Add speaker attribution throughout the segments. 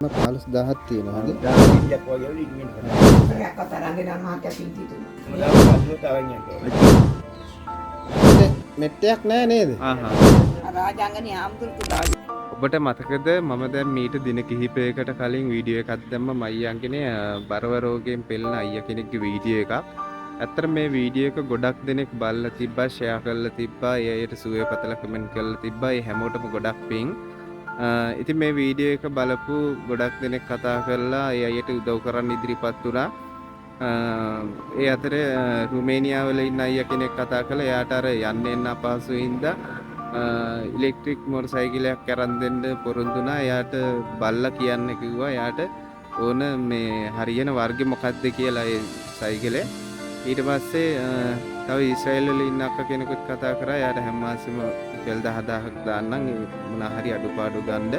Speaker 1: 15000ක් තියෙනවාද?
Speaker 2: 1000ක් වගේ වල ඉක්මනට කරනවා.
Speaker 3: එකක් අතරංගේ නම් මාත් පිටි තුන.
Speaker 2: මොනවා කල්ලෝ තරන් යනවා.
Speaker 1: මෙට්ටයක් නෑ නේද?
Speaker 3: රාජාංගනේ ආම්තුරු දාග.
Speaker 1: ඔබට මතකද මම දැන් මීට දින කිහිපයකට කලින් වීඩියෝ එකක් දැම්ම මයියන්ගනේ බරව රෝගයෙන් පෙළෙන අයියා කෙනෙක්ගේ වීඩියෝ එකක්. ඇත්තට මේ වීඩියෝ එක ගොඩක් දෙනෙක් බලලා තිබ්බා, ෂෙයා කරලා තිබ්බා, ඒ අයට සුවය පතලා කමෙන්ට් කරලා තිබ්බා. ඒ හැමෝටම ගොඩක් පිං. ඉතින් මේ වීඩියෝ එක බලපු ගොඩක් දෙනෙක් කතා කරලා ඒ අයට උදව් කරන්න ඉදිරිපත් වුණා. ඒ අතරේ රුමේනියාව වල ඉන්න අයියා කෙනෙක් කතා කළා. එයාට අර යන්න එන්න අපහසු හින්දා ඉලෙක්ට්‍රික් මොටර් සයිකලයක් අරන් දෙන්න පොරොන්දු වුණා. එයාට බල්ලා කියන්න කිව්වා. එයාට ඕන මේ හරියන වර්ගෙ මොකක්ද කියලා ඒ සයිකලේ. ඊට පස්සේ තව ඊශ්‍රායල් වල ඉන්න අක්කා කෙනෙකුත් කතා කරා. එයාට හැම මාසෙම රුපියල් 10000ක් දාන්නම් මොනා හරි අඩුපාඩු ගන්න.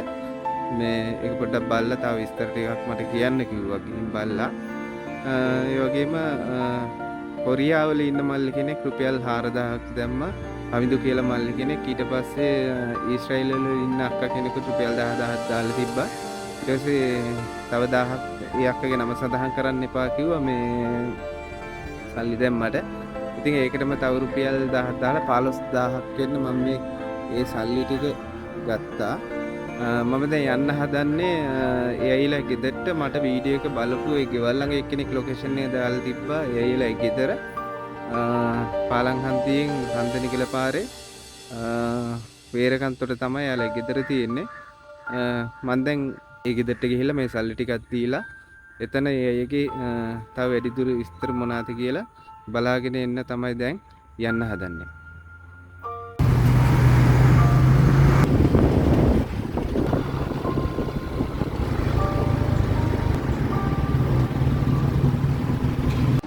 Speaker 1: මේ ඒක පොඩ්ඩක් බලලා තව විස්තර ටිකක් මට කියන්න කිව්වා. ගිහින් බලලා ඒ වගේම කොරියාව වල ඉන්න මල්ලි කෙනෙක් රුපියල් 4000ක් දැම්මා. අවිදු කියලා මල්ලි කෙනෙක්. ඊට පස්සේ ඊශ්‍රායල් වල ඉන්න අක්කා කෙනෙකුට රුපියල් 10000ක් දාලා තිබ්බා. ඊට පස්සේ තව 1000ක් ඒ අක්කගේ නම සඳහන් කරන්න එපා කිව්වා මේ සල්ලි දැම්මට. ඉතින් ඒකටම තව රුපියල් 1000ක් දාලා 15000ක් වෙන්න මම මේ ඒ සල්ලි ටික ගත්තා. මම දැන් යන්න හදන්නේ ඒ අයිලා ගෙදරට. මට වීඩියෝ එක බලපු ඒ ගෙවල් ළඟ එක්කෙනෙක් ලොකේෂන් එක දාලා තිබ්බා. ඒ අයිලා ගෙදර පාලංහන්දියෙන් හන්දනිකල පාරේ වේරකන්තොට තමයි යාලා ගෙදර තියෙන්නේ. මම දැන් ඒ ගෙදරට ගිහිල්ලා මේ සල්ලි ටිකක් දීලා එතන ඒ අයගේ තව වැඩිදුර විස්තර මොනවාද කියලා බලාගෙන එන්න තමයි දැන් යන්න හදන්නේ.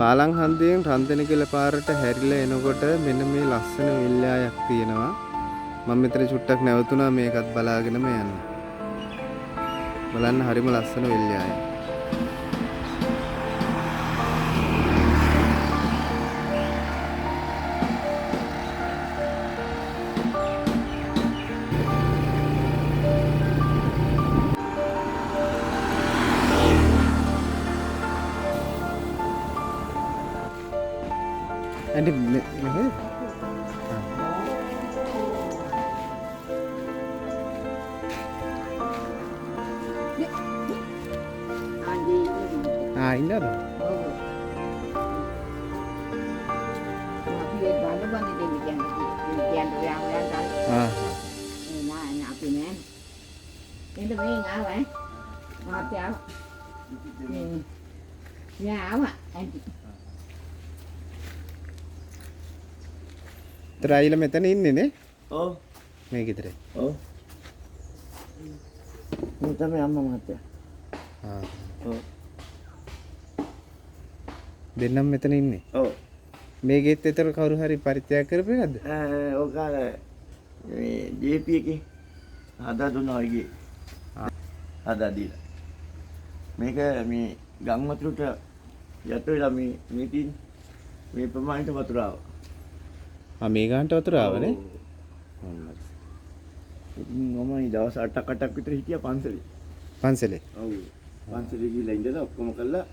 Speaker 1: පාලංහන්දියෙන් රන්දනිකල පාරට හැරිලා එනකොට මෙන්න මේ ලස්සන වෙල්යායක් තියෙනවා. මම මෙතන චුට්ටක් නැවතුණා මේකත් බලාගෙනම යන්න. බලන්න හරිම ලස්සන වෙල්යායක්. Andi indah dong. Terakhir metan ini nih.
Speaker 2: ඔව්.
Speaker 1: මේ ගෙදර.
Speaker 2: ඔව්. මේ තමයි අම්මා මහත්තයා. ඔව්.
Speaker 1: දෙන්නම මෙතන ඉන්නේ.
Speaker 2: ඔව්.
Speaker 1: මේ ගෙත් ඇතර කවුරු හරි පරිත්‍යාග කරපේකද?
Speaker 2: ඔක අර මේ ජේ.පී එකේ හදා දුන්නා වගේ. හදා දීලා. මේක මේ ගම් වතුරට යට වෙලා මේ තියෙන මේ ප්‍රමාණයට වතුර ආවා.
Speaker 1: මේ ගානට වතුර ආවනේ.
Speaker 2: මම දවස් 8ක් විතර හිටියා පන්සලේ.
Speaker 1: පන්සලේ.
Speaker 2: ඔව්. පන්සලේ ගිහලා ඉඳලා ඔක්කොම කළා.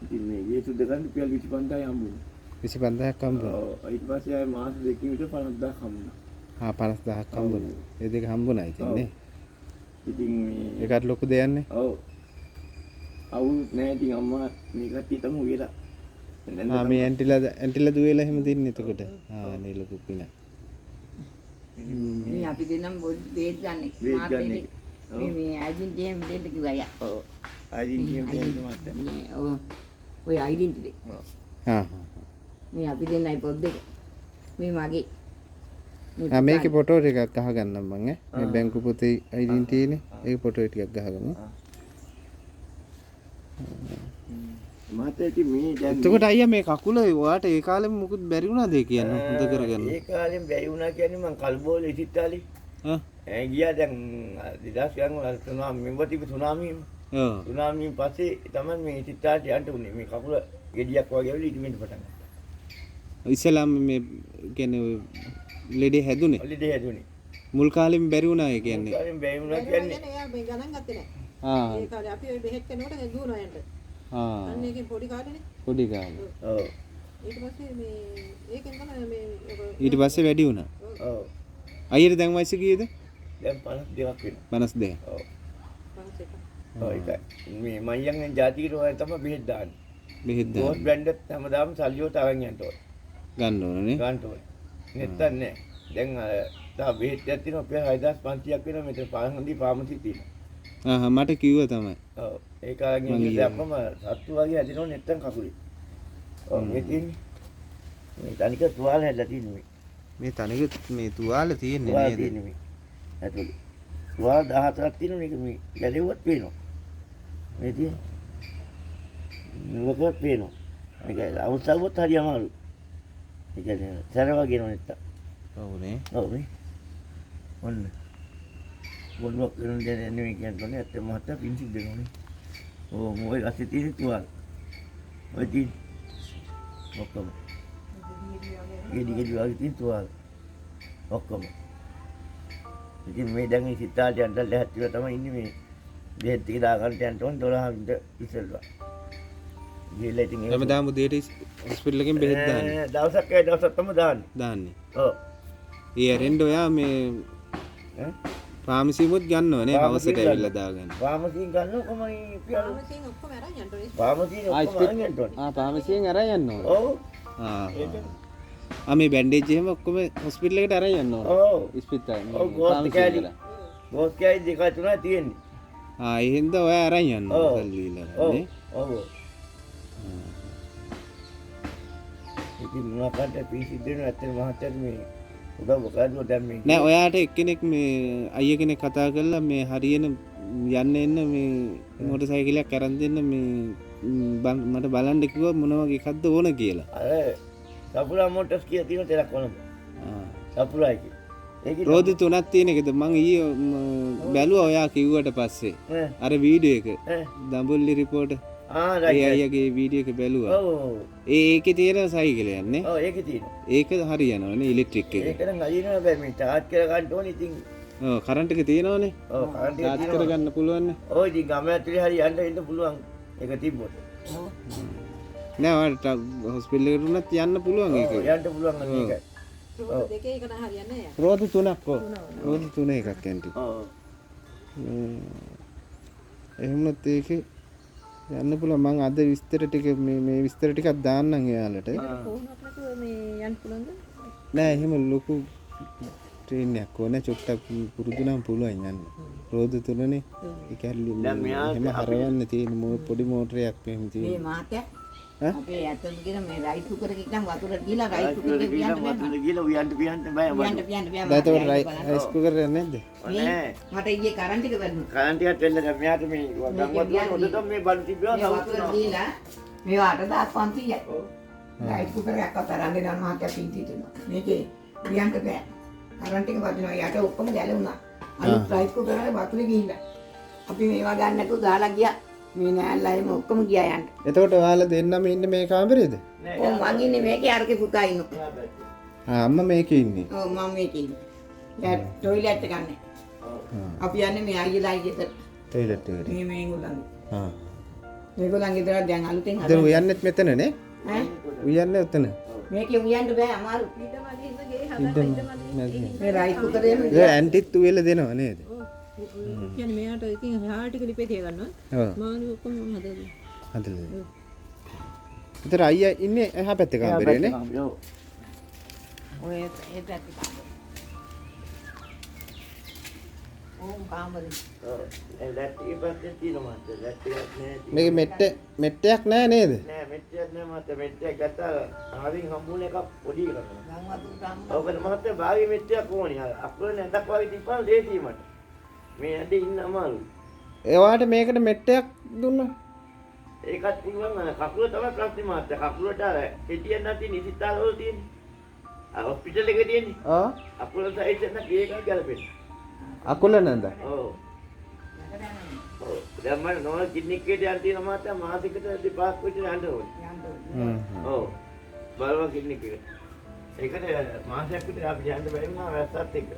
Speaker 2: ඉතින් මේ ගේ සුද්ධ කරන්න රුපියල් 25000යි හම්බුනේ.
Speaker 1: 25000ක් හම්බුණා.
Speaker 2: ඔව්. ඊට පස්සේ ආයේ මාස දෙකකින් විතර 50000ක් හම්බුණා.
Speaker 1: 50000ක් හම්බුණා. ඒ දෙක හම්බුණා ඉතින් නේ.
Speaker 2: ඉතින් මේ
Speaker 1: ඒකට ලොකු දෙයක් නේ.
Speaker 2: ඔව්. අවුරුත් නෑ ඉතින් අම්මා මේ කට්ටිය තමයි උයලා.
Speaker 1: මේ ඇන්ටිලා දුවේලා එහෙම දින්නේ එතකොට. නේ ලොකු පින.
Speaker 3: මේ අපි දෙන්නම් බේත් ගන්න. මාත් මේ අයිඩෙන්ටිටි දෙන්න කිව්වා යා.
Speaker 2: ඔව්. අයිඩෙන්ටිටි දෙන්න මාත්.
Speaker 3: ඔව්. ඔය අයිඩෙන්ටිටි. මේ අපි දෙන්නයි පොත් දෙක. මේ මගේ.
Speaker 1: මේකේ ෆොටෝ ටිකක් අහගන්නම් මං ඈ. මේ බැංකු පොතේ අයිඩෙන්ටිටි නේ. ඒක ෆොටෝ ටිකක් ගහගමු.
Speaker 2: මාතේටි මේ දැන්
Speaker 1: එතකොට අයියා මේ කකුල ඔයාට ඒ කාලෙම මොකුත් බැරි වුණාද ඒ කියන්නේ හොඳ කරගන්න?
Speaker 2: ඒ කාලෙම බැරි වුණා කියන්නේ මං කල්බෝල ඉතිත්තාලි. ගියා දැන් 2000 වල සුනාමි මෙවතික සුනාමියෙන්. සුනාමියෙන් පස්සේ තමයි මේ ඉතිත්තාලට යන්න උනේ. මේ කකුල ගෙඩියක් වගේ වෙලි ඉක්මනට පටන් ගත්තා.
Speaker 1: ඉස්ලාම් මේ කියන්නේ ලෙඩේ හැදුනේ.
Speaker 2: ලෙඩේ හැදුනේ.
Speaker 1: මුල් කාලෙම බැරි වුණා ඒ කියන්නේ.
Speaker 2: මුල් කාලෙම බැරි වුණා කියන්නේ
Speaker 3: එයා මේ ගණන් ගත්තේ නැහැ.
Speaker 4: ඒ කාලේ අපි ওই බෙහෙත් කරනකොට දුවනවා යන්න. අන්න ඒකෙන් පොඩි කාලේනේ.
Speaker 1: පොඩි කාලේ.
Speaker 2: ඔව්.
Speaker 4: ඊට පස්සේ මේ ඒකෙන් තමයි මේ
Speaker 1: ඊට පස්සේ වැඩි වුණා.
Speaker 2: ඔව්.
Speaker 1: අයියට දැන් වයස කීයද?
Speaker 2: දැන් 52ක් වෙනවා.
Speaker 1: 52.
Speaker 2: ඔව්.
Speaker 4: පන්සෙක.
Speaker 2: ඔව් ඒකයි. මේ මයියන්ගෙන් ජාතික රෝහය තමයි බෙහෙත් දාන්නේ.
Speaker 1: බෙහෙත්
Speaker 2: ගෝස්
Speaker 1: දාන්න
Speaker 2: බ්‍රෑන්ඩ් එක හැමදාම සල්ලියට අරන් යන්න ඕනේ.
Speaker 1: ගන්න ඕනේ.
Speaker 2: ගන්න ඕනේ. නැත්තම් නෑ. දැන් තා බෙහෙත් එකක් තියෙනවා අපේ 6500ක් වෙනවා මෙතන පාරහඳි ෆාමසි තියෙනවා.
Speaker 1: මට කිව්වා තමයි.
Speaker 2: ඔව්. ඒක අරන් ගිහින් දැම්මම සත්තු වගේ හැදෙනව නැත්තම් කකුලේ. ඔව් මේ තියෙන්නේ. මේ තනික තුවාල හැදලා තියෙන්නේ.
Speaker 1: මේ තනික මේ තුවාල තියෙන්නේ
Speaker 2: තුවාල
Speaker 1: නේද?
Speaker 2: තියෙන්නේ මේ. ඇතුලේ. තුවාල 14ක් තියෙනවා මේක මේ ගැලෙව්වත් පේනවා. මේ තියෙන්නේ. මොකක්ද පේනවා. මේක අවුස්සවුවත් හරි අමාරුයි. ඒ කියන්නේ සැර වගේ නෝ නැත්තම්.
Speaker 1: ඔව්නේ.
Speaker 2: ඔව් නේ. ඔන්න. බොල්ලක් වෙන දෙන්නේ නෙමෙයි කියන්නේ ඇත්තම මහත්තයා පිංසි දෙනෝනේ. ඔව් මොකද ඇස්සේ තියෙන තුවාල. ඔය තියෙන. ඔක්කොම. ගෙඩි වගේ තියෙන තුවාල. ඔක්කොම. ඉතින් මේ දැන් මේ සිතාට යන්න ලැහැත්තිලා තමයි ඉන්නේ මේ බෙහෙත් ටික දාගන්න යන්න ඕන 12 විතර ඉස්සෙල්ලා. ගිහලා ඉතින් ඒක
Speaker 1: හැමදාම උදේට හොස්පිටල් එකෙන් බෙහෙත් දාන්නේ.
Speaker 2: දවසක් දවසක් තමයි දාන්නේ.
Speaker 1: ඔව්. ඒ ඇරෙන්න ඔයා මේ
Speaker 2: ඈ
Speaker 1: ෆාමසිමුත් ගන්නවනේ හවසට ඇවිල්ලා දාගන්න.
Speaker 2: ෆාමසියෙන් ගන්නව කොහමයි පියාලු.
Speaker 4: පන්සෙන් ඔක්කොම අරන් යන්න ඕනේ.
Speaker 2: ෆාමසියෙන් ඔක්කොම අරන් යන්න ඕනේ.
Speaker 1: ෆාමසියෙන් අරන් යන්න ඕනේ.
Speaker 2: ඔව්.
Speaker 1: මේ බැන්ඩේජ් එහෙම ඔක්කොම හොස්පිටල් එකට අරන් යන්න ඕනේ.
Speaker 2: ඔව්.
Speaker 1: ඉස්පිරිතාලේ.
Speaker 2: ඔව් ගෝස් කෑලි. ගෝස් කෑලි දෙක තුනක් තියෙන්නේ.
Speaker 1: ඒ හින්දා ඔයා අරන් යන්න
Speaker 2: ඔව්.
Speaker 1: ඕනේ සල්ලිලා
Speaker 2: ඔව්.
Speaker 1: නේ.
Speaker 2: ඔව්. ඉතින් මොනවාකට පිසි දෙන ඇත්තට මහත්තයා මේ උදව් කරනවා දැන් මේ.
Speaker 1: නෑ ඔයාට එක්කෙනෙක් මේ අයිය කෙනෙක් කතා කරලා මේ හරියන යන්න එන්න මේ මොටර් සයිකලයක් අරන් දෙන්න මේ මට බලන්න කිව්වා මොන වගේ එකක්ද ඕන කියලා.
Speaker 2: අර සපුරා මොටර්ස් කියලා තියෙන තැනක් කොළඹ. සපුරා එකේ. ඒකේ
Speaker 1: රෝද 3ක් තියෙන එකද මං ඊයේ බැලුවා ඔයා කිව්වට පස්සේ. අර වීඩියෝ එක. දඹුල්ලි රිපෝටර්. ඒ අයියගේ වීඩියෝ එක බැලුවා.
Speaker 2: ඔව්.
Speaker 1: ඒකේ තියෙන සයිකලයක් නේ.
Speaker 2: ඔව් ඒකේ තියෙනවා.
Speaker 1: ඒක හරියනවනේ ඉලෙක්ට්‍රික් එක.
Speaker 2: ඒක නම් අයිනව බෑ මේ චාර්ජ් කර ගන්න ඕනේ ඉතින්.
Speaker 1: ඔව් කරන්ට් එක තියෙනවනේ.
Speaker 2: ඔව් කරන්ට් එක
Speaker 1: චාර්ජ් කරගන්න පුළුවන් නේ.
Speaker 2: ඔව් ඉතින් ගම ඇතුලේ හරි යන්න එන්න පුළුවන්. ඒක තිබ්බොත්.
Speaker 1: නෑ ඔයාලට හොස්පිටල් එකට උනත් යන්න පුළුවන් ඒක.
Speaker 2: යන්න පුළුවන් නම් ඒකයි.
Speaker 4: රෝද දෙකේ එක නම් හරියන්නේ නැහැ.
Speaker 1: රෝද 3ක් ඔව්. රෝද 3 එකක් ඇන්ටි.
Speaker 2: ඔව්.
Speaker 1: එහෙමත් ඒකේ යන්න පුළුවන් මං අද විස්තර ටික මේ විස්තර ටිකක් දාන්නම් එයාලට.
Speaker 4: කොහොමද නැතුව මේ යන්න පුළුවන්ද?
Speaker 1: නෑ එහෙම ලොකු ට්‍රේන් එකක් ඕනේ චුට්ටක් පුරුදු නම් පුළුවන් යන්න. රෝද 3නේ. ඒක එහෙම හරවන්න තියෙන පොඩි මෝටරයක් එහෙම
Speaker 3: මේ
Speaker 1: තියෙන.
Speaker 3: මාත්‍යා අපේ ඇතුළට ගිහින් මේ රයිස් කුකර් එකක් නම් වතුරට ගිහලා රයිස් කුකර් එක පියන්න බෑ.
Speaker 2: ගිහලා උයන්ට බෑ
Speaker 3: පියන්න බෑ.
Speaker 1: දැන් ඒතකොට රයිස් කුකර් එක නැද්ද?
Speaker 2: නෑ.
Speaker 3: මට ඊයේ කරන්ට් එක වැදුනා.
Speaker 2: කරන්ට් එකත් වෙන්න දැන් මෙයාට මේ ගම්වත් උඩට මේ බලු තිබ්බා
Speaker 3: මේ වතුරට ගිහලා මේවා 8500යි. රයිස් කුකර් එකක් අතරන් දෙනවා මාත්‍යා පින්ති දෙනවා. මේකේ පියන්න බෑ. කරන්ට් එක වදිනවා යට ඔක්කොම ගැලුණා. අනිත් රයිස් කුකර් එකේ වතුරේ ගිහිල්ලා. අපි මේවා ගන්න නැතුව දාලා ගියා. මේ නෑල්ලා එහෙම ඔක්කොම ගියා යන්න.
Speaker 1: එතකොට ඔයාලා දෙන්නම ඉන්නේ මේ කාමරේද?
Speaker 3: ඔව් මං ඉන්නේ මේකේ අරකේ පුතා ඉන්නවා.
Speaker 1: අම්මා මේකේ ඉන්නේ.
Speaker 3: ඔව් මම මේකේ ඉන්නේ. දැන් টয়ලට් එක ගන්න. අපි යන්නේ මේ අයියලා ගෙදර.
Speaker 1: ටොයිලට් එකට.
Speaker 3: මේ මේගොල්ලන්ගේ. මේගොල්ලන්ගේ ගෙදර දැන් අලුතෙන්
Speaker 1: දැන් උයන්නෙත් මෙතනනේ.
Speaker 3: ඈ
Speaker 1: උයන්නේ උතන.
Speaker 3: මේකේ උයන්න බෑ අමාරු.
Speaker 4: ඊටමදී ඉන්න ගේ හදන්න
Speaker 3: මේ රයිස් කුකරේ
Speaker 1: ඒ ඇන්ටිත් උයලා දෙනව නේද?
Speaker 4: කියන්නේ මෙයාට ඉතින් හාල් ටික ලිපේ තිය ගන්නවා.
Speaker 1: ඔව්.
Speaker 4: මාළු ඔක්කොම හදලා.
Speaker 1: හදලා. ඒතර අයියා ඉන්නේ එහා පැත්තේ කාමරේනේ.
Speaker 3: ඔය ඒ පැත්තේ කාමරේ. ඕම් කාමරේ.
Speaker 2: ඔව් ලැට්ටි පැත්තේ තියෙනවා මත ලැට්ටියක් නෑ.
Speaker 1: මේක මෙට්ටයක් නෑ නේද?
Speaker 2: නෑ මෙට්ටියක් නෑ මත මෙට්ටියක් ගත්තා ආවින් හම්බුන එකක් පොඩි එකක්.
Speaker 3: ගම් වතුර ගම්.
Speaker 2: ඔබට මහත්තයා භාගී මෙට්ටියක් ඕනේ. අකුරේ නැඳක් වගේ තිබ්බම ලේසියි මට. මේ ඇඳේ ඉන්න අමාරුයි.
Speaker 1: එයාට මේකට මෙට්ටයක් දුන්නා.
Speaker 2: ඒකත් පුළුවන් අර කකුල තමයි ප්‍රශ්නේ මහත්තයා. කකුලට අර කෙටියෙන් නැති නිසිතාල වල තියෙන්නේ. අර හොස්පිටල් එකේ තියෙන්නේ.
Speaker 1: ආ
Speaker 2: අකුල සයිස් එක නම් ඒකයි ගැලපෙන්නේ.
Speaker 1: අකුල නේද?
Speaker 2: ඔව්. ඔව්. දැන් මම නෝන කිඩ්නික් එකේ යන් තියෙන මහත්තයා මාසිකට දෙපාරක් විතර යන්න ඕනේ. ඔව්. බලව කිඩ්නික් එක. ඒකට මාසයක් විතර අපි යන්න බැරි වුණා වැස්සත් එක්ක.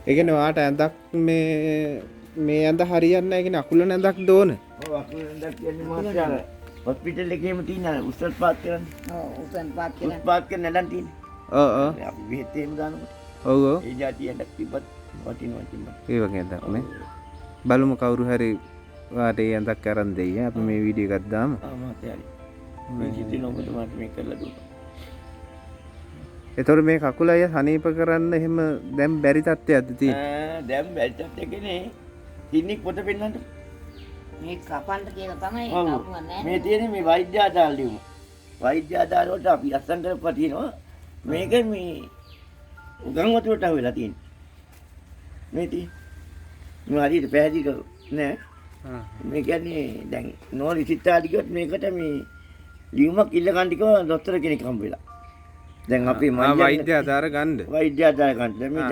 Speaker 1: ඒ කියන්නේ ඔයාට ඇඳක් මේ මේ ඇඳ හරියන්නේ නැහැ කියන්නේ අකුල නැඳක් දෝන.
Speaker 2: ඔව් අකුල නැඳක් කියන්නේ මාත්‍යාල හොස්පිටල් එකේම තියෙන උස්සත් පාත් කරන්නේ.
Speaker 3: ඔව් උසන් පාත්
Speaker 2: උස්
Speaker 3: කියලා.
Speaker 2: පාත් කරන නැදන් තියෙන්නේ.
Speaker 1: ඔව් ඔව්.
Speaker 2: අපි බෙහෙත් එහෙම දානකොට.
Speaker 1: ඔව් ඔව්.
Speaker 2: ඒ જાතිය ඇඳක් තිබ්බත් වටිනවා තිබ්බත්.
Speaker 1: ඒ වගේ ඇඳක් නේ. බලමු කවුරු හරි වාට ඒ ඇඳක් අරන් දෙයි. අපි මේ වීඩියෝ එකක් දාමු.
Speaker 2: මාත්‍යාලි. මේ සිතින් ඔබට මට මේක කරලා දුන්නා.
Speaker 1: ඒතකොට මේ කකුල අය සනීප කරන්න එහෙම දැන් බැරි තත්ත්වයක්ද තියෙන්නේ?
Speaker 2: දැන් බැල්ටත් එකනේ කිනික් පොත පෙන්නන්න.
Speaker 3: මේ කපන්න කියලා තමයි
Speaker 2: ඔව්.
Speaker 3: කපුවා නෑ.
Speaker 2: මේ තියෙන්නේ මේ වෛද්‍ය ආධාර ලියුම. වෛද්‍ය ආධාර වලට අපි අස්සම් කරපුවා තියෙනවා. මේක මේ උගන් වතුරට අහුවෙලා තියෙන්නේ. මේ තියෙන්නේ. මේ හරියට පැහැදිලි නෑ. මේ කියන්නේ දැන් නෝලි සිතාලි කියොත් මේකට මේ ලියුමක් ඉල්ල ගන්න කිව්ව දොස්තර කෙනෙක් හම්බ වෙලා. දැන් අපි
Speaker 1: වෛද්‍ය ආධාර ගන්න.
Speaker 2: වෛද්‍ය ආධාර ගන්න. දැන් මේක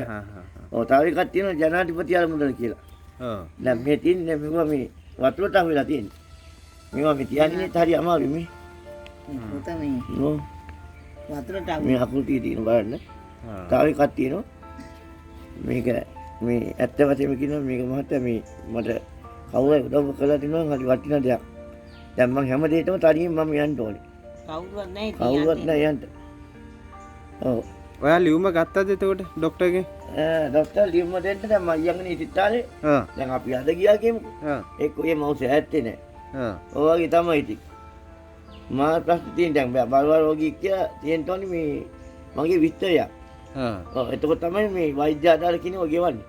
Speaker 2: ඔව් තව එකක් තියෙනවා ජනාධිපති අරමුදල කියලා.
Speaker 1: ඔව්.
Speaker 2: දැන් මේ තින්නේ මේවා මේ වතුරට අහුවෙලා තියෙන්නේ. මේවා මේ තියන්නේ හරි අමාරුයි මේ.
Speaker 3: පුතා මේ
Speaker 2: නෝ
Speaker 3: වතුරට
Speaker 2: මේ අකුල් තියෙන බලන්න. තව එකක් තියෙනවා. මේක මේ ඇත්ත වශයෙන්ම කියනවා මේක මහත්තයා මේ මට කවුරු උදව් කරලා තිනවා හරි වටිනා දෙයක්. දැන් මම හැම දෙයකම තනියෙන් මම යන්න ඕනේ.
Speaker 3: කවුරුවත් නැහැ
Speaker 2: කවුරුවත් නැහැ යන්න. ඔව්.
Speaker 1: ඔයා ලියුම ගත්තද එතකොට ડોක්ටර්ගෙන්?
Speaker 2: ડોක්ටර් ලියුම දෙන්න දැන් මම යන්නේ ඉතිතාලේ. දැන් අපි අද ගියා කියමුකෝ. ඒක ඔය මවුස ඇත්තේ නැහැ. ඔය වගේ තමයි ඉතින්. මා ප්‍රශ්න තියෙන දැන් බලවර රෝගී කියලා තියෙන්න ඕනේ මේ මගේ විස්තරයක්. ඔව් එතකොට තමයි මේ වෛද්‍ය ආධාර කියනවා ගෙවන්නේ.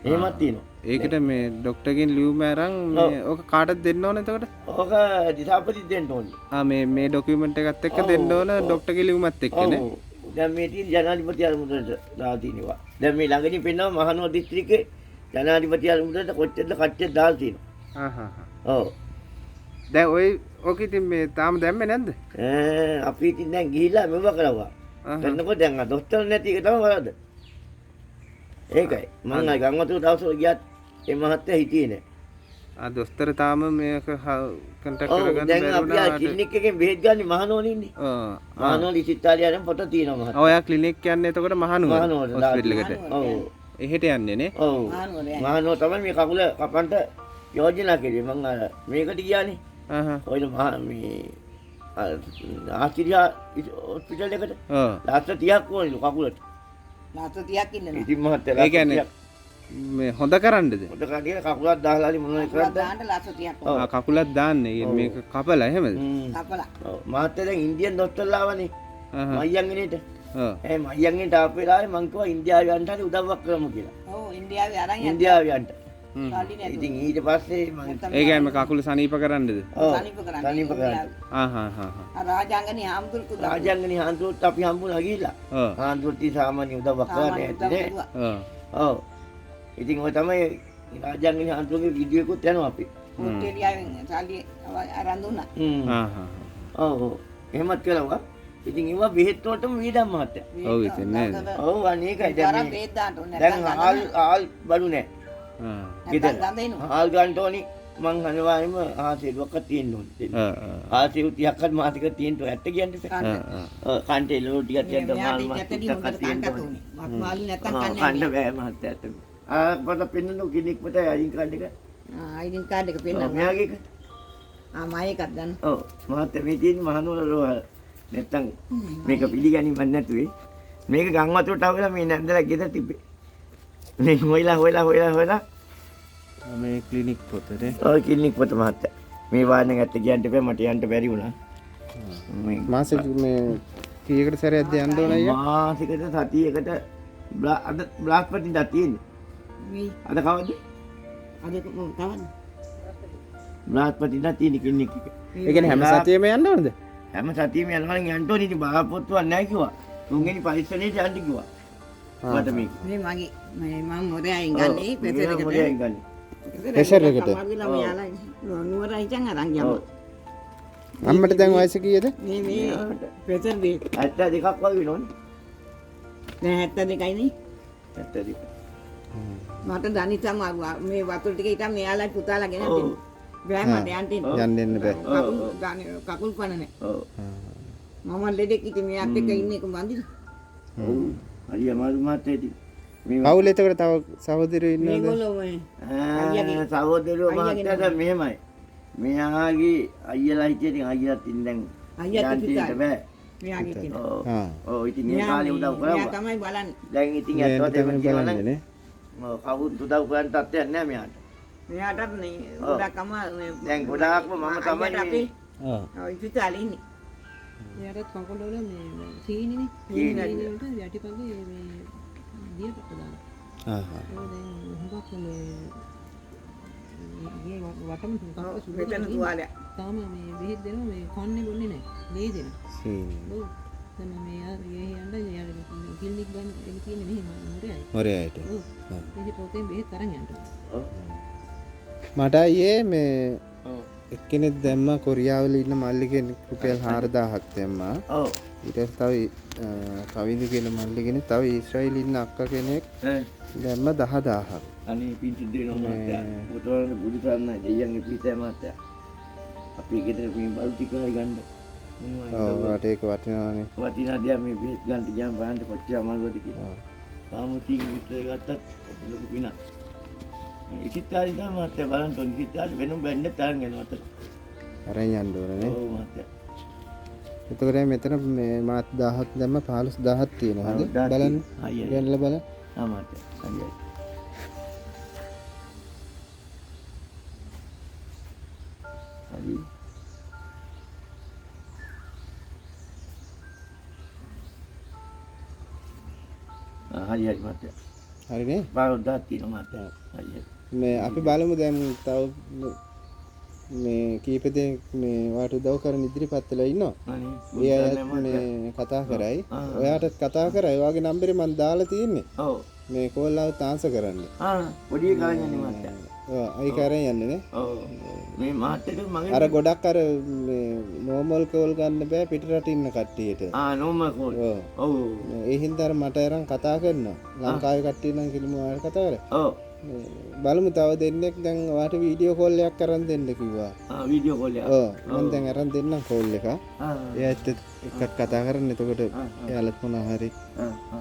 Speaker 2: එහෙමත් තියෙනවා.
Speaker 1: ඒකට මේ ડોක්ටර්ගෙන් ලියුම අරන් මේ ඔක කාටද දෙන්න ඕන එතකොට?
Speaker 2: ඕක දිසාපති දෙන්න ඕනේ.
Speaker 1: මේ ડોකියුමන්ට් එකත් එක්ක දෙන්න ඕන ડોක්ටර්ගේ ලියුමත් එක්කනේ.
Speaker 2: ඔව්. දැන් මේ තියෙන ජනාධිපති අරමුදලට දාලා තියෙනවා. දැන් මේ ළඟදී පෙන්නව මහනුවර දිස්ත්‍රික්කේ ජනාධිපති අරමුදලට කොච්චරද කට්ටිය දාලා තියෙනවා. ඔව්.
Speaker 1: දැන් ඔක ඉතින් මේ තාම දැම්මේ නැද්ද?
Speaker 2: අපි ඉතින් දැන් ගිහිල්ලා මෙව කරවුවා. කරනකොට දැන් අර දොස්තර නැති එක තමයි වරද. ඒකයි. මම අය ගංගවතුර දවසවල ගියත් ඒ මහත්තයා හිටියේ නෑ.
Speaker 1: දොස්තර තාම මේක කන්ටැක්ට්
Speaker 2: ඔව්
Speaker 1: කරගන්න
Speaker 2: දැන්
Speaker 1: බැරි
Speaker 2: අපි ආ ක්ලිනික් එකෙන් බෙහෙත් ගන්න මහනෝනේ ඉන්නේ. මහනෝලි සිතාලියාරෙන් පොත තියෙනවා මහත්තයා.
Speaker 1: ඔයා ක්ලිනික් යන්නේ එතකොට මහනුවර
Speaker 2: මහනුවර
Speaker 1: හොස්පිටල් එකට.
Speaker 2: ඔව්.
Speaker 1: එහෙට යන්නේ නේ.
Speaker 2: ඔව්. මහනුවර තමයි මේ කකුල කපන්න යෝජනා කෙරේ. මම අර මේකට ගියානේ. ඔය මේ ආස්තිරියා හොස්පිටල් එකට. ලාස්ට 30ක් ඕනේ කකුලට.
Speaker 3: ලාස්ට 30ක් ඉන්නවා.
Speaker 2: ඉතින් මහත්තයා
Speaker 1: ඒ කියන්නේ මේ හොඳ කරන්නද?
Speaker 2: හොඳ කඩිය කකුලක් දාලාලි මොනවද කරද්ද?
Speaker 3: දාන්න ලාස්ට 30ක්.
Speaker 1: කකුලක් දාන්නේ. මේක කපලා එහෙමද?
Speaker 3: කපලා.
Speaker 2: ඔව් මහත්තයා දැන් ඉන්දියන් දොස්තරලා ආවනේ. මයියන්ගෙනේට.
Speaker 1: ඔව්.
Speaker 2: මයියන්ගෙන්ට ආපු වෙලාවේ මං කිව්වා ඉන්දියාවේ යන්න හරි උදව්වක් කරමු කියලා.
Speaker 3: ඔව් ඉන්දියාවේ අරන් යන්න.
Speaker 2: ඉන්දියාවේ යන්න.
Speaker 3: සල්ලි නැතුව.
Speaker 2: ඉතින් ඊට පස්සේ මං
Speaker 1: ඒ කියන්නේ කකුල සනීප කරන්නද?
Speaker 3: සනීප කරන්න.
Speaker 2: සනීප කරන්න.
Speaker 3: රාජාංගනී හාමුදුරුවෝ
Speaker 2: රාජාංගනී හාමුදුරුවෝත් අපි හම්බුණා ගිහිල්ලා.
Speaker 1: ඔව්.
Speaker 2: හාමුදුරුවෝ සාමාන්‍ය උදව්වක් කරන්නේ නැත්තේ. ඔව්. ඉතින් ඔය තමයි රාජාංගනී හාමුදුරුවෝගේ වීඩියෝ එකත් යනවා අපි.
Speaker 3: ඕස්ට්‍රේලියාවෙන් සල්ලි අරන් දුන්නා.
Speaker 2: ඔව්. එහෙමත් කළා. ඉතින් ඒවා බෙහෙත් වලටම වීදම් මහත්තයා.
Speaker 1: ඔව් ඉතින් නේද?
Speaker 2: ඔව් අනේකයි
Speaker 3: දැන් බෙහෙත් දාන්න ඕනේ.
Speaker 2: දැන් ආල් බඩු නැහැ.
Speaker 3: ගෙදර ගඳ එනවා.
Speaker 2: ආල් ගන්න ඕනි මං අනිවාර්යයෙන්ම ආසෙලුවක් තියෙන්න ඕනේ. ආසෙලු 30ක් මාසික තියෙන්න ඕනේ. ඇත්ත කියන්නේ. ඔව් කන්ටේ ලෝ ටිකක් තියන්න මාල් මාසික තියෙන්න ඕනේ.
Speaker 3: මාළු නැත්තම් කන්නේ
Speaker 2: කන්න බෑ මහත්තයා ඇත්ත. පොත පෙන්නනු කෙනෙක් පොත අයින් කාඩ් එක.
Speaker 3: අයිඩෙන්ටි කාඩ් එක පෙන්නන්න.
Speaker 2: මෙයාගේ එක.
Speaker 3: මම එකක් ගන්න.
Speaker 2: ඔව් මහත්තයා මේ තියෙන මහනුවර රෝහල. නැත්තම් මේක පිළිගනින්න නැතුවේ. මේක ගම් වතුරට આવලා මේ නැන්දලා ගෙදර තිබ්බේ. මේ හොයලා
Speaker 1: මේ ක්ලිනික් පොතේ.
Speaker 2: ඔය ක්ලිනික් පොත මහත්තයා. මේ වාහනේ ගත්ත කියන්න බෑ මට යන්න බැරි වුණා. මේ
Speaker 1: මාසෙක මේ කීයකට සැරයක්ද යන්න ඕන අයියා?
Speaker 2: මාසිකට සතියකට අද බ්ලාස්පතින්ද තියෙන්නේ.
Speaker 3: මේ
Speaker 2: අද කවද්ද?
Speaker 3: අද කවද්ද?
Speaker 2: බ්ලාස්පතින්ද තියෙන ක්ලිනික් එක.
Speaker 1: ඒ කියන්නේ හැම සතියෙම යන්න ඕනද?
Speaker 2: හැම සතියෙම යනවා නම් යන්න ඕනේ. ඉතින් බලාපොරොත්තුවක් නැහැ කිව්වා. තුන්වෙනි පරීක්ෂණයට යන්න කිව්වා. මට මේක.
Speaker 3: මේ මගේ මම මොරයන් ගන්නේ පෙසර් එකට.
Speaker 2: මොරයන් ගන්නේ.
Speaker 1: පෙසර් එකට.
Speaker 3: මගිලා මෙයාලා නුවරයි ඉතින් අරන් යමු.
Speaker 1: අම්මට දැන් වයස කීයද?
Speaker 3: මේ පෙසර් දෙක.
Speaker 2: 72ක් වගේ වෙනෝනේ.
Speaker 3: දැන් 72යි නේ.
Speaker 2: 72.
Speaker 3: මට දනිතම මේ වතුර ටික ඉතින් මෙයාලා පුතාලා ගෙන දෙන්න. බෑ මට යන්න
Speaker 1: යන්න බෑ.
Speaker 3: කකුල් කන නැහැ.
Speaker 2: ඔව්.
Speaker 3: මම ලෙඩෙක් ඉතින් මෙයාත් එක්ක ඉන්නේ කොහොමද?
Speaker 2: ඔව්. හරි අමාරු මාත් ඇති.
Speaker 1: පවුලේ එතකොට තව සහෝදරයෝ ඉන්නවද?
Speaker 3: මේගොල්ලෝ ඔය
Speaker 2: සහෝදරයෝ මහත්තයාට මෙහෙමයි. මෙයාගේ අයියලා හිටිය ඉතින් අයියලාත් ඉතින් දැන්
Speaker 3: අයියාත්
Speaker 2: යන්න
Speaker 3: ඉතින්
Speaker 2: බෑ.
Speaker 3: මෙයාගේ තියෙන.
Speaker 1: ආ.
Speaker 2: ඔව් ඉතින් මේ කාලේ උදව්
Speaker 3: මෙයා
Speaker 2: කරා.
Speaker 3: තමයි බලන්නේ.
Speaker 2: දැන් ඉතින්
Speaker 1: මෙයාට
Speaker 2: ඇත්තටම
Speaker 1: තමයි
Speaker 2: කියනවා
Speaker 1: බලන්නේ නේ.
Speaker 2: නම් කවුරුත් උදව් කරන්න තත්ත්වයක් නෑ මෙයාට.
Speaker 3: මෙයාටත් නේ ගොඩක්ම
Speaker 2: දැන් ගොඩාක්ම මම තමයි
Speaker 3: අපි
Speaker 1: ආ.
Speaker 3: ඔය ඉතිතාලේ ඉන්නේ.
Speaker 4: එයාටත් කකුල වල මේ සීනිනේ.
Speaker 2: සීනි.
Speaker 4: සීනි වලට යටිපගේ මේ දියකට දානවා.
Speaker 1: ආහා.
Speaker 4: ඒක දැන් හුඟක් මේ වටම කකුල
Speaker 3: මෙතන
Speaker 4: සුදු
Speaker 3: තුවාලයක්.
Speaker 4: තාම මේ බෙහෙත් දෙනවා මේ කන්නේ බොන්නේ නැහැ. ලේ දෙනවා.
Speaker 1: සීනි.
Speaker 4: ඔව්. දැන් මේ යන්න යාර ක්ලිනික් ගන්න එක තියෙන්නේ මෙහෙම මොරයයි.
Speaker 1: මොරේයට.
Speaker 4: ඔව්. ඉතින් පොතෙන් බෙහෙත් අරන් යන්න.
Speaker 2: ඔව්.
Speaker 1: මට අයියේ මේ
Speaker 2: ඔව්.
Speaker 1: එක්කෙනෙක් දැම්මා කොරියාවල ඉන්න මල්ලි කෙනෙක් රුපියල් 4000ක් දැම්මා.
Speaker 2: ඔව්.
Speaker 1: ඊට පස්සේ තව කවිඳු කියලා මල්ලි කෙනෙක් තව ඊශ්‍රායෙල් ඉන්න අක්කා කෙනෙක් දැම්ම 10000ක්.
Speaker 2: අනේ පිටු දෙනවා මහත්තයා. උතවන බුදු කරන්න දෙයියන්ගේ පිටේ මහත්තයා. අපි ගෙදර මේ බලු ටිකයි ගන්න.
Speaker 1: ඔව් වට ඒක වටිනවානේ.
Speaker 2: වටිනා දියා මේ බෙහෙත් ගන්න ගියාම බලන්න කොච්චර අමාරුද කියලා. තාමුතින් විතර ගත්තත් ලොකු පිනක්. ඉතිතාලි තමයි මහත්තයා බලන්න තොන් ඉතිතාලි වෙනම බැන්න තරන් යනවා අතට.
Speaker 1: අරන් යන්න ඕනේ.
Speaker 2: ඔව් මහත්තයා.
Speaker 1: එතකොට මෙතන මේ මාත් 1000ක් දැම්ම 15000ක් තියෙනවා. හරි බලන්න.
Speaker 2: හරියට.
Speaker 1: ගන්නලා බලන්න.
Speaker 2: ආ මහත්තයා. හරියට. හරි. හරි මහත්තයා.
Speaker 1: හරිනේ.
Speaker 2: බාරොද්දා තියෙනවා මහත්තයා. හරියට.
Speaker 1: මේ අපි බලමු දැන් තව මේ කීප දෙනෙක් මේ වාට උදව් කරන ඉදිරිපත් වෙලා ඉන්නවා.
Speaker 2: අනේ
Speaker 1: ඒ අයත් මේ කතා කරයි. ඔයාටත් කතා කරයි. ඔයාගේ නම්බරේ මම දාලා තියෙන්නේ.
Speaker 2: ඔව්.
Speaker 1: මේ කෝල් අවුත් ආන්සර් කරන්න.
Speaker 2: පොඩි කරන් යන්නේ මහත්තයා.
Speaker 1: ඔව් අයි කරන් යන්නේ නේ.
Speaker 2: ඔව්. මේ මහත්තයාට මගේ
Speaker 1: අර ගොඩක් අර මේ නෝමල් කෝල් ගන්න බෑ පිට රට ඉන්න කට්ටියට.
Speaker 2: Normal call.
Speaker 1: ඔව්.
Speaker 2: ඔව්.
Speaker 1: ඒ හින්දා අර මට අරන් කතා කරනවා. ලංකාවේ කට්ටිය නම් කිලිම ඔයාලට කතා කරා.
Speaker 2: ඔව්.
Speaker 1: බලමු තව දෙන්නෙක් දැන් ඔයාට වීඩියෝ කෝල් එකක් කරන් දෙන්න කිව්වා.
Speaker 2: වීඩියෝ කෝල් එකක්.
Speaker 1: ඔව් මම දැන් අරන් දෙන්නම් කෝල් එක. එයාත් එක්ක කතා කරන්න. එතකොට එයාලත් මොනවා හරි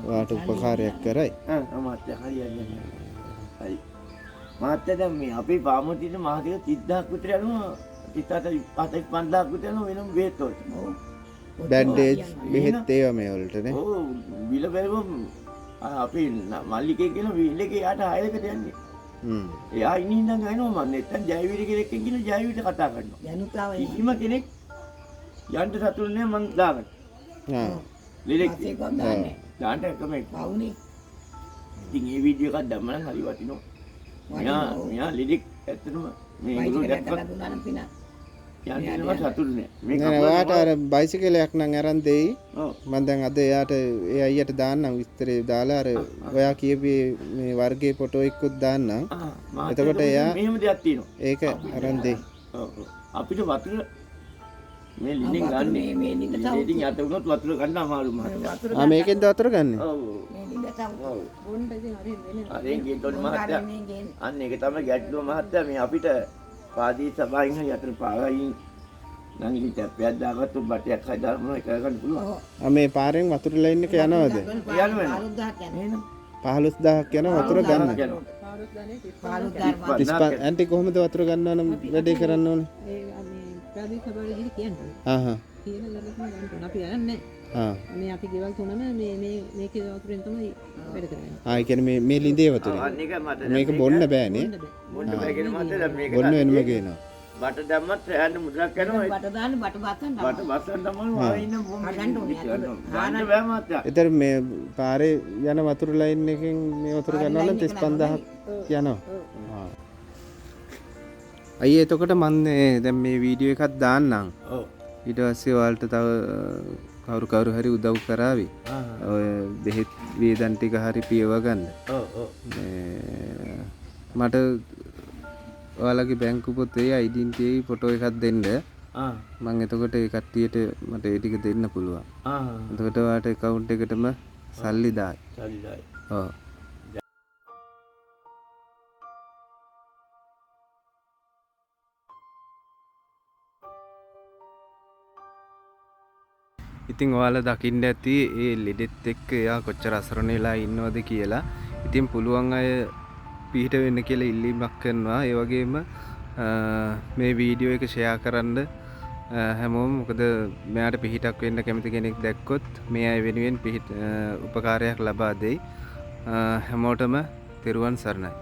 Speaker 1: ඔයාට උපකාරයක් කරයි.
Speaker 2: මහත්තයා හරියන්නේ. හරි. මහත්තයා දැන් මේ අපේ පාමුතින මහත්තයා 30000ක් විතර යනවා. 35000ක් විතර යනවා වෙනම බෙහෙත් වලට.
Speaker 1: බෑන්ඩේජ් බෙහෙත් ඒවා මේ වලට නේ.
Speaker 2: ඔව් බිල බැලුවම අපි මල්ලිකේ කියන බිල් එකේ යාට 6කට යන්නේ. එයා ඉන්නේ ඉඳන් ගහනවා මම නැත්තම් ජයවීර කෙනෙක් කියන ජයවීරට කතා කරනවා.
Speaker 3: යනුතාව
Speaker 2: කිසිම කෙනෙක් යන්න සතුටු නෑ මං දාගන්න. ලෙලෙක්
Speaker 3: ඒක ගන්නෑ.
Speaker 2: දාන්න එකම එක.
Speaker 3: පවුනේ.
Speaker 2: ඉතින් මේ වීඩියෝ එකක් දැම්මම හරි වටිනවා. මෙයා ලෙලෙක් ඇත්තටම මේ ගුරු දැක්කත්
Speaker 3: දුන්නානම් පින.
Speaker 2: යන්නවා සතුටු නෑ. මේක
Speaker 1: නෑ ඔයාට අර බයිසිකලයක් නම් අරන් දෙයි.
Speaker 2: ඔව්.
Speaker 1: මම දැන් අද එයාට ඒ අයියට දාන්නම් විස්තරේ දාලා අර ඔයා කියපේ මේ වර්ගයේ ෆොටෝ එක්කුත් දාන්නම්. එතකොට එයා
Speaker 2: මෙහෙම දෙයක් තියෙනවා.
Speaker 1: ඒක අරන් දෙයි.
Speaker 2: ඔව්. අපිට වතුර මේ ලින්ෙන් ගන්න
Speaker 3: මේ ලින්ද තව
Speaker 2: ඉතින් යට වුණොත් වතුර ගන්න අමාරු මහත්තයා.
Speaker 1: මේකෙන්ද වතුර ගන්නෙ?
Speaker 2: ඔව්.
Speaker 3: මේ ලින්ද තව
Speaker 2: ඔව්.
Speaker 4: බොන්න ඉතින් හරි වෙන්නේ.
Speaker 2: අරෙන් ගියොත් මහත්තයා. අන්න ඒක තමයි ගැටලුව මහත්තයා මේ අපිට පාදී සභාවෙන් හරි අතර පාගයින් නම් ඉතින් තැප්පයක් දාගත්තු බටයක් හදාලා මොනවද කරගන්න පුළුවන්.
Speaker 1: මේ පාරෙන් වතුර ලයින් එක යනවද?
Speaker 2: යනවා.
Speaker 1: 15000ක් යන වතුර ගන්න.
Speaker 4: පාරොත් දාන්නේ
Speaker 3: 15000
Speaker 1: ඇන්ටි කොහොමද වතුර ගන්න ඕන වැඩේ කරන්න ඕනේ?
Speaker 4: ඒ මේ ප්‍රාදේශ සභාවේ ගිහින් කියන්නේ.
Speaker 1: ආහා.
Speaker 4: කියලා ගලපම ගන්න ඕන. අපි යන්නේ
Speaker 1: ආ.
Speaker 4: මේ අපි ගෙවල් තුනම මේකේ වතුරෙන් තමයි වැඩ කරන්නේ.
Speaker 1: ආ ඒ කියන්නේ මේ ලිඳේ වතුරේ.
Speaker 2: අන්න ඒක මට
Speaker 1: මේක බොන්න බෑනේ.
Speaker 2: බොන්න බෑ කියන මහත්තයා මේක
Speaker 1: බොන්න වෙනම ගේනවා.
Speaker 2: බට දැම්මත් රැන්න මුදලක් යනවා.
Speaker 3: බට දාන්න බට බස්සන්න
Speaker 2: බට බස්සන් තමයි ආයෙ ඉන්න බොම්බ
Speaker 3: ගන්න ඕනේ.
Speaker 2: ගන්න බෑ මහත්තයා.
Speaker 1: ඒතර මේ පාරේ යන වතුර ලයින් එකෙන් මේ වතුර ගන්නවා නම් 35000ක් යනවා. ආ. අයියේ එතකොට මම දැන් මේ වීඩියෝ එකක් දාන්නම්.
Speaker 2: ඔව්.
Speaker 1: ඊට පස්සේ ඔයාලට තව කවුරු හරි උදව් කරાવી. ඔය බෙහෙත් වේදන් ටික හරි පියව ගන්න.
Speaker 2: ඔව් ඔව්.
Speaker 1: මට ඔයාලගේ බැංකු පොතේ ඩෙන්ටිටි ෆොටෝ එකක් දෙන්න. මම එතකොට ඒ කට්ටියට මට ඒ ටික දෙන්න පුළුවන්. එතකොට ඔයාලට account එකටම සල්ලි දායි.
Speaker 2: සල්ලි දායි.
Speaker 1: ඔව්. ඉතින් ඔයාලා දකින්න ඇති ඒ ලෙඩෙත් එක්ක එයා කොච්චර අසරණ වෙලා ඉන්නවද කියලා. ඉතින් පුළුවන් අය පිහිට වෙන්න කියලා ඉල්ලීමක් කරනවා. ඒ වගේම මේ වීඩියෝ එක ෂෙයා කරන්න හැමෝම. මොකද මෙයාට පිහිටක් වෙන්න කැමති කෙනෙක් දැක්කොත් මේ අය වෙනුවෙන් උපකාරයක් ලබා දෙයි. හැමෝටම තෙරුවන් සරණයි.